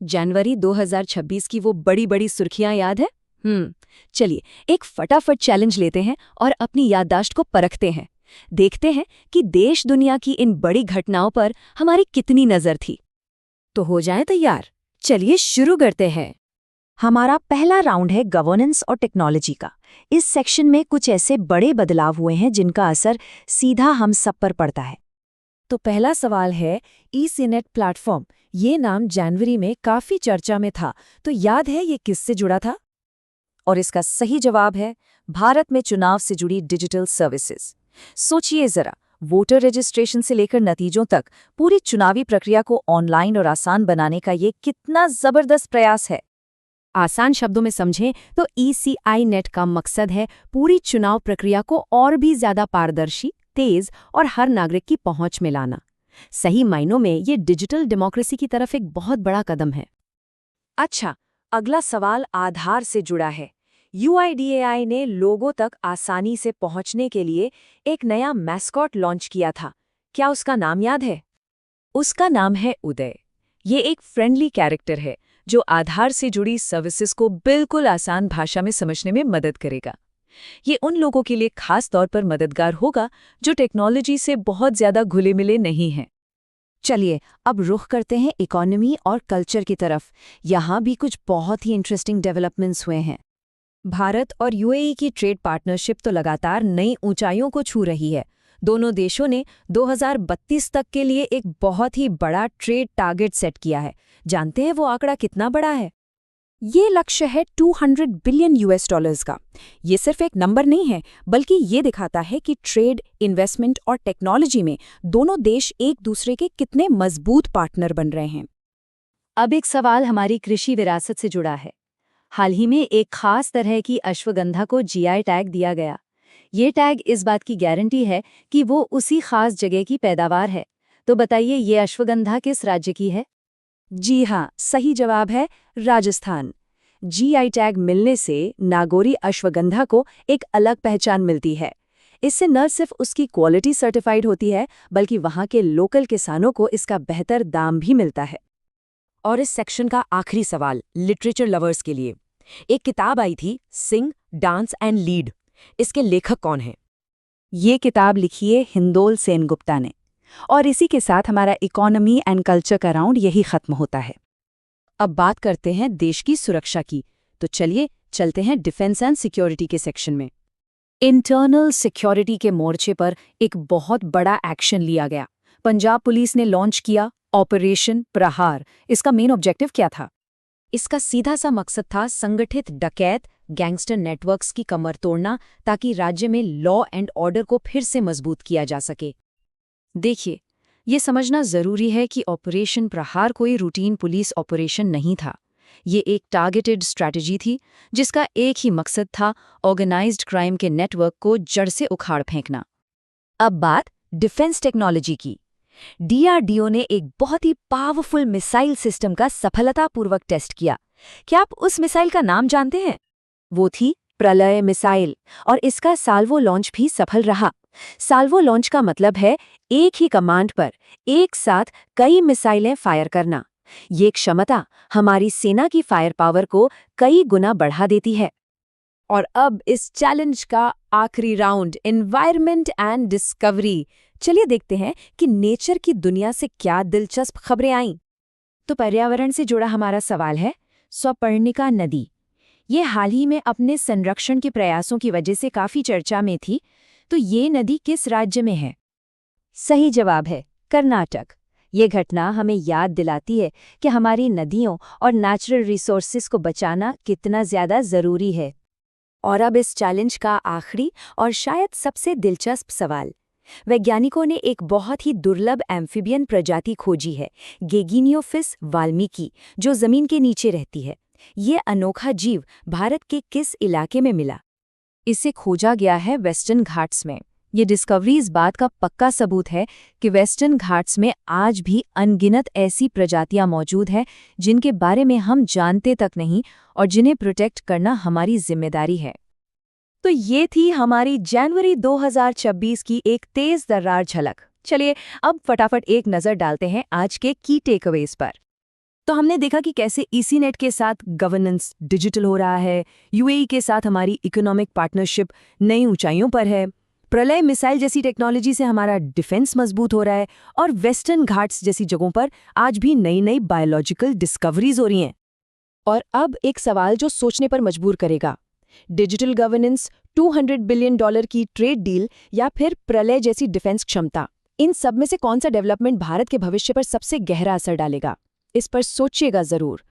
जनवरी 2026 की वो बड़ी बड़ी सुर्खियां याद है? चलिए एक फटाफट चैलेंज लेते हैं और अपनी याददाश्त को परखते हैं। देखते हैं कि देश दुनिया की इन बड़ी घटनाओं पर हमारी कितनी नजर थी। तो हो जाए तैयार, चलिए शुरू करते हैं। हमारा पहला राउंड है गवर्नेंस और टेक्नोलॉजी का। इस सेक्शन में कुछ ऐसे बड़े बदलाव हुए हैं जिनका असर सीधा हम सब पर पड़ता है। तो पहला सवाल है ई-सिनेट प्लेटफॉर्म। ये नाम जनवरी में काफी चर्चा में था, तो याद है ये किससे जुड़ा था? और इसका सही जवाब है भारत में चुनाव से जुड़ी डिजिटल सर्विसेज। सोचिए जरा, वोटर रजिस्ट्रेशन से लेकर नतीजों तक पूरी चुनावी प्रक्रिया को ऑनलाइन और आसान बनाने का ये कितना जबरदस्त प्रयास है। आसान शब्दों में समझें तो ई-सिनेट का मकसद है पूरी चुनाव प्रक्रिया को और भी ज्यादा पारदर्शी, तेज और हर नागरिक की पहुंच में लाना। सही मायनों में ये डिजिटल डेमोक्रेसी की तरफ एक बहुत बड़ा कदम है। अच्छा, अगला सवाल आधार से जुड़ा है। यूआईडीएआई ने लोगों तक आसानी से पहुंचने के लिए एक नया मैस्कॉट लॉन्च किया था। क्या उसका नाम याद है? उसका नाम है उदय। ये एक फ्रेंडली कैरेक्टर है जो आधार से जुड़ी सर्विसेज को बिल्कुल आसान भाषा में समझने में मदद करेगा। ये उन लोगों के लिए खास तौर पर मददगार होगा जो टेक्नोलॉजी से बहुत ज्यादा घुले मिले नहीं हैं। चलिए अब रुख करते हैं इकोनॉमी और कल्चर की तरफ। यहाँ भी कुछ बहुत ही इंटरेस्टिंग डेवलपमेंट्स हुए हैं। भारत और यूएई की ट्रेड पार्टनरशिप तो लगातार नई ऊंचाइयों को छू रही है। दोनों देशों ने 2032 तक के लिए एक बहुत ही बड़ा ट्रेड टारगेट सेट किया है। जानते हैं वो आंकड़ा कितना बड़ा है? ये लक्ष्य है $200 बिलियन का। ये सिर्फ एक नंबर नहीं है, बल्कि ये दिखाता है कि ट्रेड, इन्वेस्टमेंट और टेक्नोलॉजी में दोनों देश एक दूसरे के कितने मजबूत पार्टनर बन रहे हैं। अब एक सवाल हमारी कृषि विरासत से जुड़ा है। हाल ही में एक खास तरह की अश्वगंधा को जीआई टैग दिया गया। ये टैग इस बात की गारंटी है कि वो उसी खास जगह की पैदावार है। तो बताइए, ये अश्वगंधा किस राज्य की है? जी हाँ, सही जवाब है राजस्थान। जीआई टैग मिलने से नागौरी अश्वगंधा को एक अलग पहचान मिलती है। इससे न सिर्फ उसकी क्वालिटी सर्टिफाइड होती है, बल्कि वहाँ के लोकल किसानों को इसका बेहतर दाम भी मिलता है। और इस सेक्शन का आखिरी सवाल लिटरेचर लवर्स के लिए। एक किताब आई थी, सिंग, डांस एंड लीड। इसके लेखक कौन हैं? ये किताब लिखी है हिंदोल सेनगुप्ता ने। और इसी के साथ हमारा इकोनॉमी एंड कल्चर का राउंड यही खत्म होता है। अब बात करते हैं देश की सुरक्षा की। तो चलिए चलते हैं डिफेंस एंड सिक्योरिटी के सेक्शन में। इंटरनल सिक्योरिटी के मोर्चे पर एक बहुत बड़ा एक्शन लिया गया। पंजाब पुलिस ने लॉन्च किया ऑपरेशन प्रहार। इसका मेन ऑब्जेक्टिव क्या था? इसका सीधा सा मकसद था संगठित डकैत गैंगस्टर नेटवर्क्स की कमर तोड़ना, ताकि राज्य में लॉ एंड ऑर्डर को फिर से मजबूत किया जा सके। देखिए, ये समझना जरूरी है कि ऑपरेशन प्रहार कोई रूटीन पुलिस ऑपरेशन नहीं था। ये एक टारगेटेड स्ट्रैटेजी थी जिसका एक ही मकसद था, ऑर्गेनाइज्ड क्राइम के नेटवर्क को जड़ से उखाड़ फेंकना। अब बात डिफेंस टेक्नोलॉजी की। डीआरडीओ ने एक बहुत ही पावरफुल मिसाइल सिस्टम का सफलतापूर्वक टेस्ट किया। क्या आप उस मिसाइल का नाम जानते हैं? वो थी प्रलय मिसाइल, और इसका साल्वो लॉन्च भी सफल रहा। साल्वो लॉन्च का मतलब है एक ही कमांड पर एक साथ कई मिसाइलें फायर करना। ये क्षमता हमारी सेना की फायर पावर को कई गुना बढ़ा देती है। और अब इस चैलेंज का आखिरी राउंड, एनवायरनमेंट एंड डिस्कवरी। चलिए देखते हैं कि नेचर की दुनिया से क्या दिलचस्प खबरें आईं। तो पर्यावरण से जुड़ा हमारा सवाल है स्वपर्णिका नदी। ये हाल ही में अपने संरक्षण के प्रयासों की वजह से काफी चर्चा में थी। तो ये नदी किस राज्य में है? सही जवाब है कर्नाटक। ये घटना हमें याद दिलाती है कि हमारी नदियों और नेचुरल रिसोर्सेज को बचाना कितना ज्यादा जरूरी है। और अब इस चैलेंज का आखिरी और शायद सबसे दिलचस्प सवाल। वैज्ञानिकों ने एक बहुत ही दुर्लभ एम्फीबियन प्रजाति खोजी है, गेगिनियोफिस वाल्मीकि, जो जमीन के नीचे रहती है। ये अनोखा जीव भारत के किस इलाके में मिला? इसे खोजा गया है वेस्टर्न घाट्स में। ये डिस्कवरी इस बात का पक्का सबूत है कि वेस्टर्न घाट्स में आज भी अनगिनत ऐसी प्रजातियां मौजूद हैं जिनके बारे में हम जानते तक नहीं, और जिन्हें प्रोटेक्ट करना हमारी जिम्मेदारी है। तो ये थी हमारी जनवरी 2026 की एक तेज दर्रार झलक। चलिए अब फटाफट एक नज़र डालते हैं आज के की टेकअवेज पर। तो हमने देखा कि कैसे ईसीनेट के साथ गवर्नेंस डिजिटल हो रहा है, यूएई के साथ हमारी इकोनॉमिक पार्टनरशिप नई ऊंचाइयों पर है, प्रलय मिसाइल जैसी टेक्नोलॉजी से हमारा डिफेंस मजबूत हो रहा है और वेस्टर्न घाट्स जैसी जगहों पर आज भी नई नई बायोलॉजिकल डिस्कवरीज हो रही हैं। और अब एक सवाल जो सोचने पर मजबूर करेगा, डिजिटल गवर्नेंस, $200 बिलियन की ट्रेड डील या फिर प्रलय जैसी डिफेंस क्षमता, इन सब में से कौन सा डेवलपमेंट भारत के भविष्य पर सबसे गहरा असर डालेगा? इस पर सोचिएगा जरूर।